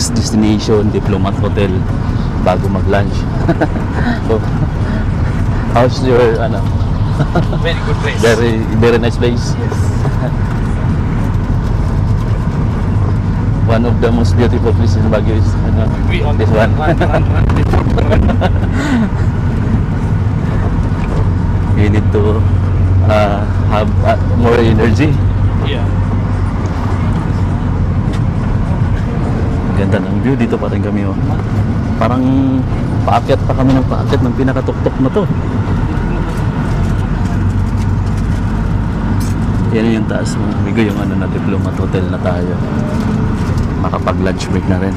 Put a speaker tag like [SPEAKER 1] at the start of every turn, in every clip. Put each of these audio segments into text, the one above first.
[SPEAKER 1] next destination, Diplomat Hotel, bago mag-lunch. So, how's your,
[SPEAKER 2] Very good place.
[SPEAKER 1] very nice place?
[SPEAKER 2] Yes.
[SPEAKER 1] One of the most beautiful places in Baguio is,
[SPEAKER 2] We on
[SPEAKER 1] this one. You need to have more energy.
[SPEAKER 2] Yeah.
[SPEAKER 1] Ganda ng view dito pa rin kami, oh. Parang paakyat pa kami ng paakyat ng pinakatuktok na to. Yan yung taas mo. Migo yung na Diplomat Hotel na tayo. Makapag-lunch break na rin.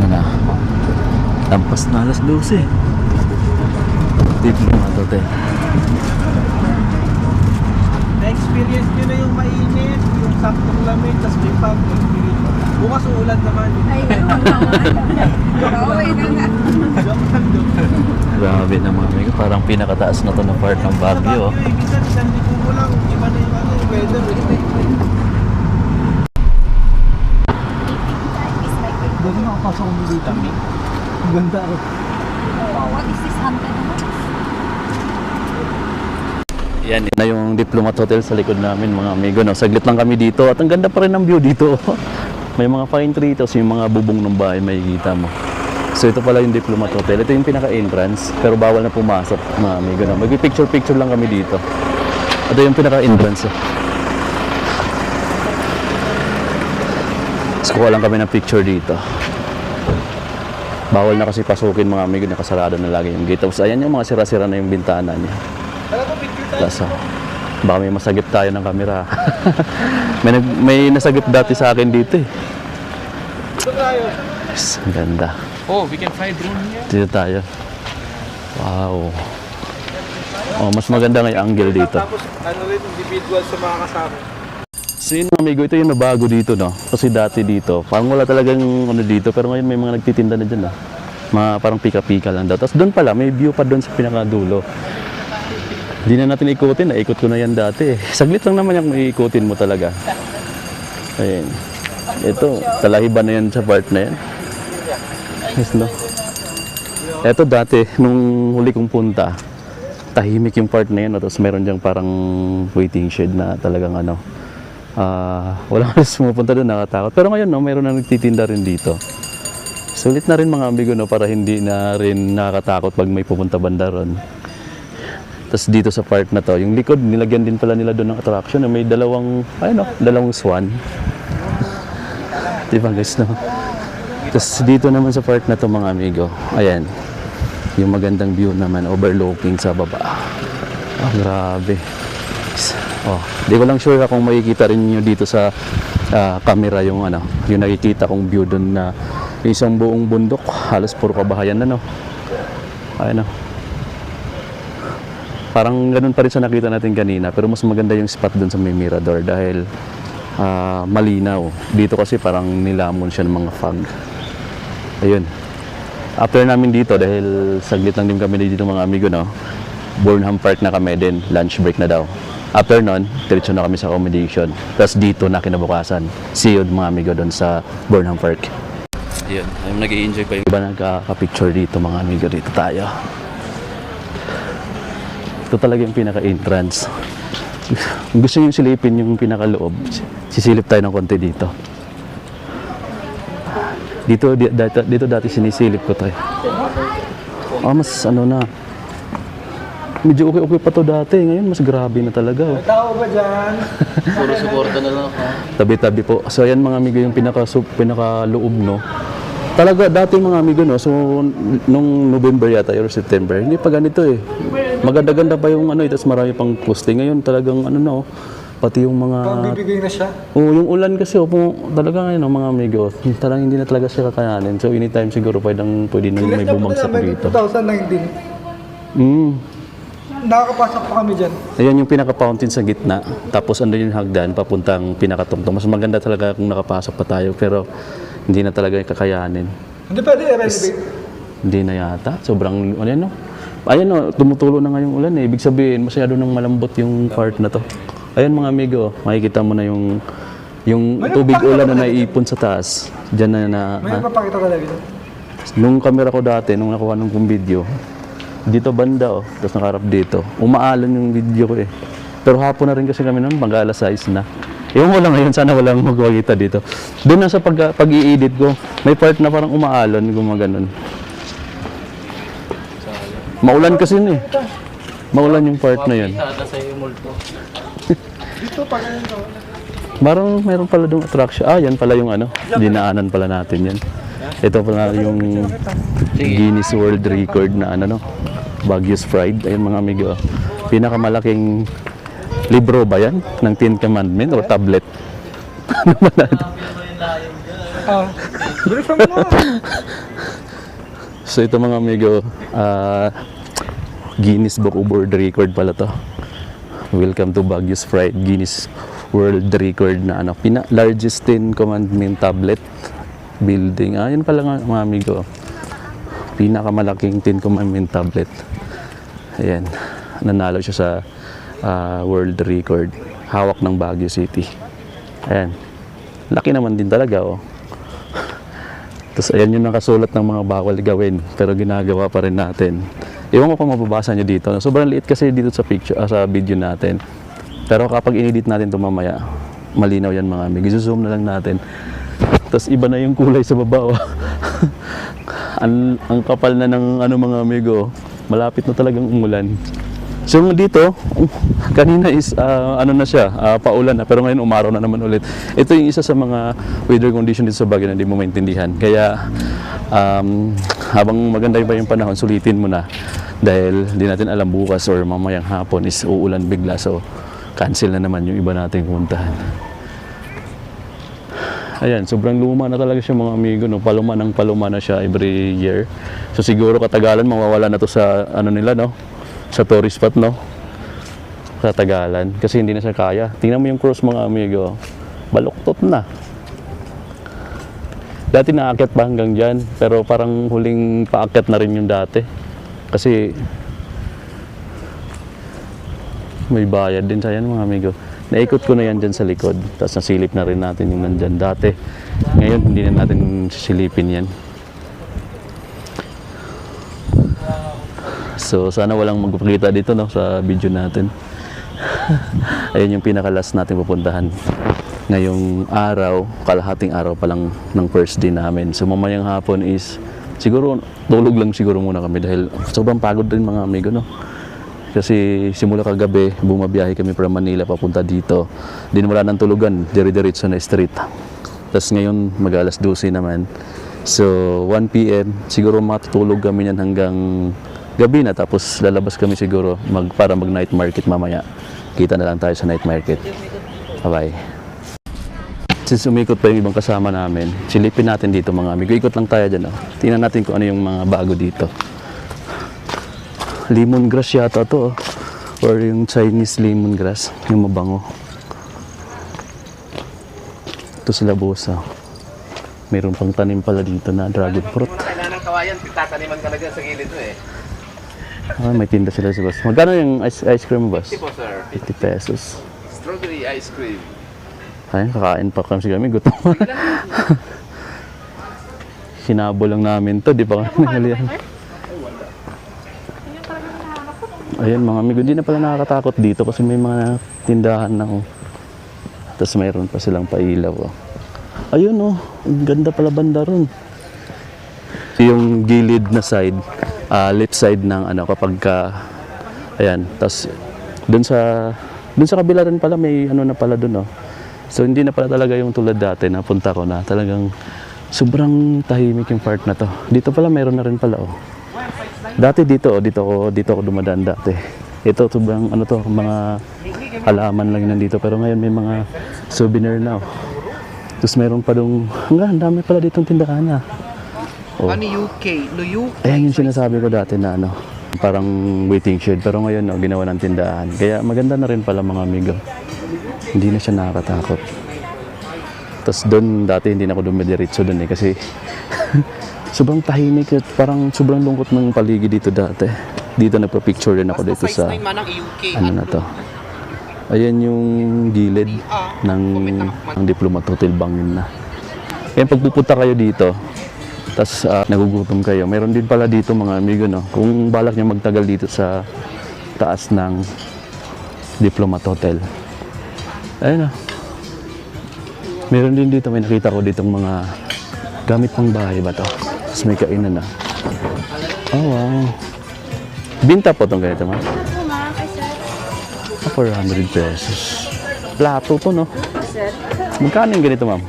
[SPEAKER 1] Ano na? Lampas na alas 12. Diplomat Hotel.
[SPEAKER 2] Na-experience nyo na yung mainit, yung saktong lamig, tas may fog. Bukas uulan naman.
[SPEAKER 3] Ay, wala nga. Okay na nga.
[SPEAKER 1] Grabe na mga amigo. Parang pinakataas na to ng part ng Baguio.
[SPEAKER 2] Minsan, isang libo mo lang, iba na yung weather. Dali makapasok mo dito. Ang ganda rin.
[SPEAKER 3] Oh, what is this haunted house?
[SPEAKER 1] Yan na yung Diplomat Hotel sa likod namin mga amigo. No? Saglit lang kami dito at ang ganda pa rin ng view dito. May mga pine tree, tapos yung mga bubong ng bahay makikita mo. So ito pala yung Diplomat Hotel. Ito yung pinaka-entrance, pero bawal na pumasok mga amigo. No? Mag-picture-picture lang kami dito. Ito yung pinaka-entrance. Tapos kuha lang kami ng picture dito. Bawal na kasi pasukin mga amigo, nakasarado na lagi yung gate. Tapos ayan yung mga sira-sira na yung bintana niya. Plus, baka may masagip tayo ng camera. may nasagip dati sa akin dito eh. Yes, ang ganda.
[SPEAKER 2] Oh, we can fly drone here.
[SPEAKER 1] Dito tayo. Wow. Oh, mas maganda nga yung angle dito.
[SPEAKER 2] Tapos ano rin, individual sa mga kasama.
[SPEAKER 1] So yun amigo, ito yung nabago dito, no? Kasi dati dito, parang wala talagang ano dito, pero ngayon may mga nagtitinda na dyan, no? Mga parang pika-pika lang daw. Tapos doon pala, may view pa doon sa pinakadulo. Hindi na natin ikutin, naikot ko na yan dati. Saglit lang naman yung iikutin mo talaga. Ayun. Ito, talahiban na yan sa part na yan. Yes, no? Ito dati, nung huli kong punta, tahimik yung part na yan. Tapos meron diyang parang waiting shed na talagang walang alas pumupunta doon, nakatakot. Pero ngayon, no, meron na nagtitinda rin dito. Sulit na rin mga amigo, no, para hindi na rin nakakatakot pag may pupunta banda ron. Tapos dito sa part na to, yung likod, nilagyan din pala nila doon ng attraction na may dalawang swan. Diba guys, no? Tapos dito naman sa part na to mga amigo, ayan, yung magandang view naman, overlooking sa baba. Oh, grabe. Oh, di ko lang sure kung makikita rin nyo dito sa camera yung yung nakikita kong view doon na isang buong bundok, halos puro kabahayan na, no? Ayan, no? Parang ganun pa rin sa nakita natin kanina, pero mas maganda yung spot doon sa may mirador dahil malinaw. Dito kasi parang nilamon siya ng mga fog. Ayun. After namin dito, dahil saglit lang din kami dito mga amigo, no? Burnham Park na kami din, lunch break na daw. After nun, diretso na kami sa accommodation. Tapos dito na kinabukasan. See you mga amigo doon sa Burnham Park. Ayun, nag-i-enjoy pa yung iba nagka-picture dito mga amigo. Dito tayo. Ito talaga yung pinaka-entrance. Kung gusto nyo silipin yung pinaka-loob, sisilip tayo ng konti dito. Dito dati sinisilip ko tayo. Mas na. Medyo okay pa to dati. Ngayon mas grabe na talaga. Oh.
[SPEAKER 2] Tao ba dyan?
[SPEAKER 1] Puro suporta na lang ako. Tabi-tabi po. So ayan mga amigo yung pinaka-loob, no? Talaga dati mga amigo, no? So nung November yata or September, hindi pa ganito eh. Maganda-ganda pa yung tapos marami pang posting. Ngayon talagang pati yung mga...
[SPEAKER 2] Pagbibigay na siya?
[SPEAKER 1] Oo, yung ulan kasi talaga ngayon mga amigo, talagang hindi na talaga siya kakayanin. So anytime siguro pwede nang may bumagsak dito.
[SPEAKER 2] 2019. Nakakapasok pa kami dyan.
[SPEAKER 1] Ayan yung pinaka-fountain sa gitna. Tapos ando yung hagdan papuntang pinakatungtong. Mas maganda talaga kung nakapasok pa tayo pero hindi na talaga kakayanin.
[SPEAKER 2] Hindi pwede i-renovate?
[SPEAKER 1] Hindi na yata. Sobrang, Ayun o, tumutulo na nga yung ulan eh. Ibig sabihin, masyado nang malambot yung part na to. Ayun mga amigo, makikita mo na yung tubig ulan na naiipon sa taas. Diyan na
[SPEAKER 2] May papakita talaga dito.
[SPEAKER 1] nung camera ko dati, nung nakuha nung kong video, dito banda tapos nakarap dito. Umaalan yung video ko eh. Pero hapon na rin kasi kami nun, mag-alas 6 na. Ewan ko lang ngayon, sana walang magwagita dito. Doon na sa pag-i-edit ko, may part na parang umaalon, gumaganon. Maulan kasi yun eh. Maulan yung part na yun.
[SPEAKER 2] Dito pa ganun to.
[SPEAKER 1] Mayroon pala doon attraction. Yan pala yung dinaanan pala natin yan. Ito pala yung Guinness World Record na Baguio's Fried. Ayun mga amigo. Pinakamalaking libro ba yan? Ng Ten Commandment o tablet? Ano pala ito?
[SPEAKER 2] Bilisan mo.
[SPEAKER 1] So ito mga amigo, Guinness Book of World Record pala to. Welcome to Baguio's Fried Guinness World Record na largest Ten Commandment tablet building. Yun pala nga mga amigo. Pinakamalaking Ten Commandment tablet. Ayan, nanalo siya sa world record. Hawak ng Baguio City. Ayan. Laki naman din talaga Tapos ayan yung nakasulat ng mga bawal gawin pero ginagawa pa rin natin. Ewan ko kung mababasa nyo dito. Sobrang liit kasi dito sa picture, sa video natin. Pero kapag in-edit natin ito mamaya, malinaw yan mga amigo. Zoom na lang natin. Tapos iba na yung kulay sa baba. ang kapal na ng mga amigo. Malapit na talagang umulan. So dito, kanina is na siya, paulan na, pero ngayon umaraw na naman ulit. Ito yung isa sa mga weather condition dito sa Baguio na hindi mo maintindihan. Kaya habang maganda pa yung panahon, sulitin mo na. Dahil hindi natin alam bukas or mamayang hapon is uulan bigla. So cancel na naman yung iba nating puntahan. Ayan, sobrang luma na talaga siya mga amigo. Paluma na siya every year. So siguro katagalan mawawala na to sa nila sa tourist spot sa Tagalan kasi hindi na siya kaya. Tingnan mo yung cross mga amigo, baluktot na. Dati naakyat pa hanggang dyan pero parang huling paakyat na rin yung dati kasi may bayad din sa yan mga amigo. Naikot ko na yan dyan sa likod tapos nasilip na rin natin yung nandyan dati. Ngayon hindi na natin sisilipin yan. So sana walang magpapakita dito sa video natin. Ayun yung pinaka-last natin pupuntahan. Ngayong araw, kalahating araw pa lang ng first day namin. So mamayang hapon is siguro tulog lang siguro muna kami dahil sobrang pagod din mga amigo Kasi simula kagabi, bumabiyahe kami from Manila papunta dito. Din wala nang tulugan, dire-diretso na street. Tapos ngayon mag-alas 12 naman. So 1 PM siguro matutulog kami niyan hanggang gabi na, tapos lalabas kami siguro para mag night market mamaya. Kita na lang tayo sa night market. Bye-bye. Since umikot pa yung ibang kasama namin, silipin natin dito mga amigo. Ikot lang tayo dyan. Tingnan natin kung ano yung mga bago dito. Lemongrass yata to or yung Chinese lemongrass, yung mabango. Ito sila bosa. Mayroon pang tanim pala dito na dragon fruit.
[SPEAKER 2] Kailangan ng kawayan, tataniman ka na dyan sa gilid mo
[SPEAKER 1] May tinda sila sa boss. Magkano yung ice cream boss?
[SPEAKER 2] 50 po, sir.
[SPEAKER 1] 50 pesos.
[SPEAKER 2] Strawberry ice cream.
[SPEAKER 1] Ayun, kakain pa kami gutom. Sinabo lang namin to, di pa kami nangalian. Ayun mga amigo, hindi na pala nakakatakot dito kasi may mga tindahan na Tapos mayroon pa silang pailaw Ayun ang ganda pala banda ron. Yung gilid na side, left side ng kapag ayan, tapos dun sa kabila rin pala may na pala dun So hindi na pala talaga yung tulad dati na punta ko na talagang sobrang tahimik yung part na to. Dito pala mayroon na rin pala Dati dito ako dumadaan dati. Ito sobrang mga halaman lang nandito pero ngayon may mga souvenir na Tapos mayroon pa ang dami pala ditong tindahan na.
[SPEAKER 2] Ano UK? No UK?
[SPEAKER 1] Ayan yung sinasabi ko dati na parang waiting shed pero ngayon ginawa ng tindahan. Kaya maganda na rin pala mga amigo. Hindi na siya nakakatakot. Tapos doon dati hindi na ako dumidiretso doon kasi sobrang tahimik at parang sobrang lungkot ng paligid dito dati. dito nagpa-picture din ako dito sa ano na to. Ayan yung gilid ng Diplomat Hotel Bangin na. Kaya pagpupunta kayo dito, tas nagugutom kayo, mayroon din pala dito mga amigo, no? Kung balak nyo magtagal dito sa taas ng Diplomat Hotel. Ayun na. Meron din dito, may nakita ko ditong mga gamit pang bahay ba to? Tapos may kainan na. Oh wow. Binta po itong ganito, ma'am? 400 pesos. Plato to, no?
[SPEAKER 3] Sir,
[SPEAKER 1] Magkano yung ganito, ma'am?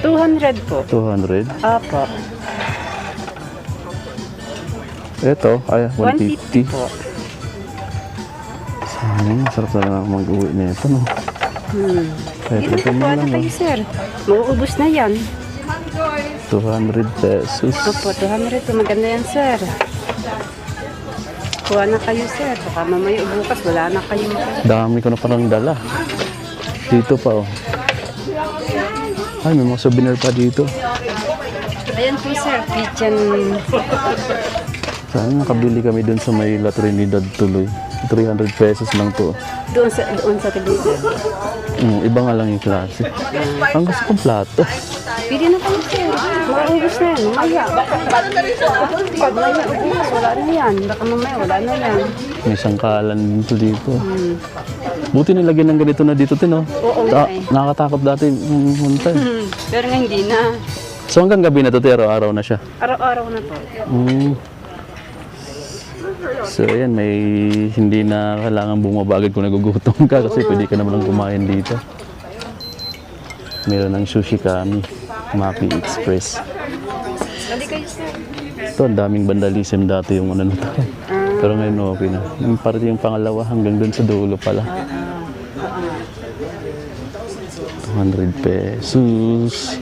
[SPEAKER 3] 200 po.
[SPEAKER 1] 200.
[SPEAKER 3] Apo.
[SPEAKER 1] Ito, ay,
[SPEAKER 3] 150
[SPEAKER 1] 150.
[SPEAKER 3] po.
[SPEAKER 1] Sarap na lang mag-uwi nito, no? Kahit
[SPEAKER 3] Dito
[SPEAKER 1] ito
[SPEAKER 3] po
[SPEAKER 1] mo
[SPEAKER 3] na
[SPEAKER 1] lang, no?
[SPEAKER 3] kayo, sir. Mauubos na yan.
[SPEAKER 1] 200 pesos.
[SPEAKER 3] Opo, 200 po. Maganda yan, sir. Kuha na kayo, sir. Baka mamaya o bukas, wala na kayo.
[SPEAKER 1] Dami ko na parang dala. Dito pa, oh. Ay, may mga souvenir pa dito.
[SPEAKER 3] Ayan po, sir. Kitchen.
[SPEAKER 1] Sana nakabili kami dun sa may La Trinidad tuloy. 300 pesos lang to.
[SPEAKER 3] Doon sa television.
[SPEAKER 1] Iba nga lang yung klase. Ang gusto kong plato.
[SPEAKER 3] Pili na kayo, sir. Mauubos na yan. Mamaya. Mamaya, bukas, wala na yan. Baka mamaya, wala na yan.
[SPEAKER 1] May sangkalan dito. Buti nilagyan ng ganito na dito, Tino.
[SPEAKER 3] Oo, ay.
[SPEAKER 1] Nakakatakot dati munta.
[SPEAKER 3] Pero nga hindi na.
[SPEAKER 1] So hanggang gabi na to, araw-araw na siya.
[SPEAKER 3] Araw-araw na po.
[SPEAKER 1] So ayan, may hindi na kailangan bumabagad kung nagugutom ka kasi pwede ka naman lang kumain dito. Meron ng sushi kami, Maki Express.
[SPEAKER 3] Dali kayo, sir.
[SPEAKER 1] Ito, ang daming vandalism dati yung ano na to. Pero ngayon okay na. Yung parang yung pangalawa hanggang dun sa dulo pala. 200 pesos.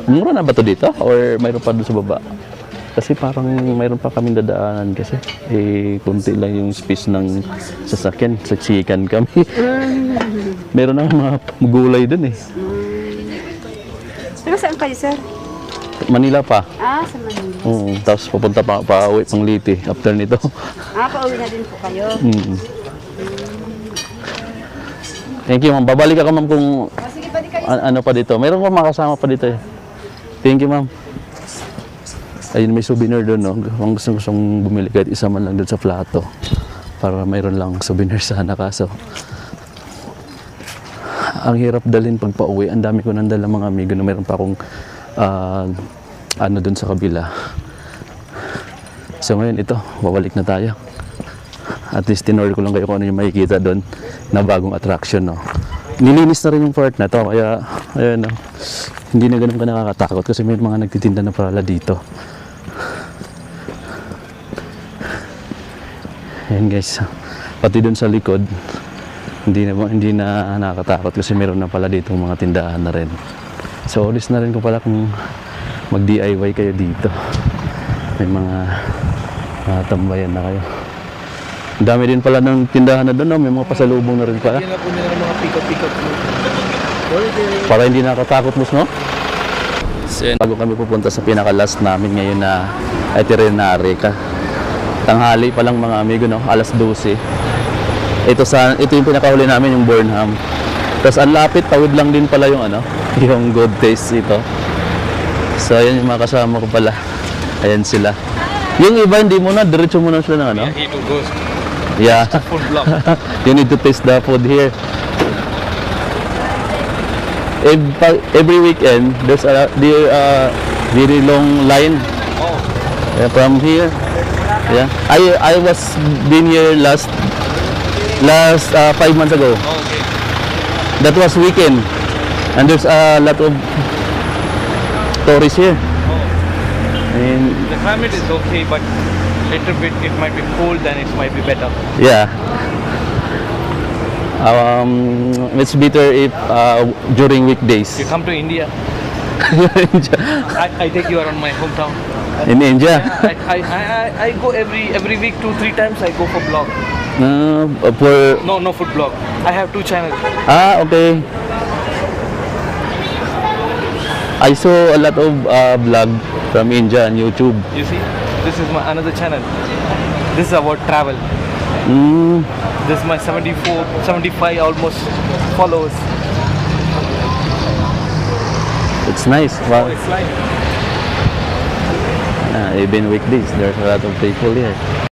[SPEAKER 1] Mura na ba to dito? Or mayroon pa dun sa baba? Kasi parang mayroon pa kaming dadaanan kasi. Kunti lang yung space ng sasakyan. Sa chicken kami. Meron na mga gulay dun eh.
[SPEAKER 3] Pero saan kayo, sir?
[SPEAKER 1] Manila pa.
[SPEAKER 3] Sa Manila.
[SPEAKER 1] Oo, tapos pupunta pa uwi pang Liti after nito.
[SPEAKER 3] Pauwi na din po kayo.
[SPEAKER 1] Thank you, ma'am. Babalik ako, ma'am, kung
[SPEAKER 3] Sige, balik kayo.
[SPEAKER 1] ano pa dito. Meron pa makasama pa dito eh. Thank you, ma'am. Ayun, may souvenir doon, no? Kung gustong bumili kahit isa man lang doon sa plato. Para mayroon lang souvenir sana kaso. Ang hirap dalhin pag pauwi. Ang dami ko nang dala mga amigo na meron pa akong ano doon sa kabila. So ngayon ito, babalik na tayo. At least tinorder ko lang kayo kung ano yung makikita doon na bagong attraction, no? Nilinis na rin yung part na to, kaya ayun, no? Hindi na ganun ka nakakatakot kasi may mga nagtitinda na pala dito. Ayan guys, pati doon sa likod hindi na nakakatakot kasi meron na pala dito mga tindahan na rin. So ulis na rin ko pala kung mag-DIY kayo dito. May mga tambayan na kayo. Ang dami din pala ng tindahan na doon, no? May mga pasalubong na rin pala.
[SPEAKER 2] Yan na po nila ng mga pick-up mo.
[SPEAKER 1] Para hindi nakakatakot mo, no? So, bago kami pupunta sa pinaka-last namin ngayon na itinerary ka. Tanghali pa lang mga amigo, no? Alas 12. Ito yung pinakahuli namin, yung Burnham. Tapos ang lapit, tawid lang din pala yung ano, yung Good Taste ito. So ayan yung mga kasama ko pala. Ayan sila. Yung iba hindi mo na, diretso mo na sila ng ano?
[SPEAKER 2] He to ghost.
[SPEAKER 1] Yeah.
[SPEAKER 2] Food block.
[SPEAKER 1] You need to taste the food here. Every weekend, there's a very long line from here. Yeah, I was been here last 5 months ago.
[SPEAKER 2] Okay.
[SPEAKER 1] That was weekend, and there's a lot of tourists here. And
[SPEAKER 2] The climate is okay, but little bit it might be cold, then it might be better.
[SPEAKER 1] yeah, it's better if during weekdays.
[SPEAKER 2] You come to India, I take you around my hometown.
[SPEAKER 1] In India.
[SPEAKER 2] I go every week 2-3 times. I go for vlog.
[SPEAKER 1] For
[SPEAKER 2] No food vlog. I have 2 channels.
[SPEAKER 1] okay. I saw a lot of vlog from India on YouTube.
[SPEAKER 2] You see?
[SPEAKER 4] This is my another channel. This is about travel.
[SPEAKER 1] Mm,
[SPEAKER 4] This is my 74, 75 almost followers.
[SPEAKER 1] it's nice. Wow.
[SPEAKER 4] It's like
[SPEAKER 1] Even weekdays, there's a lot of people here.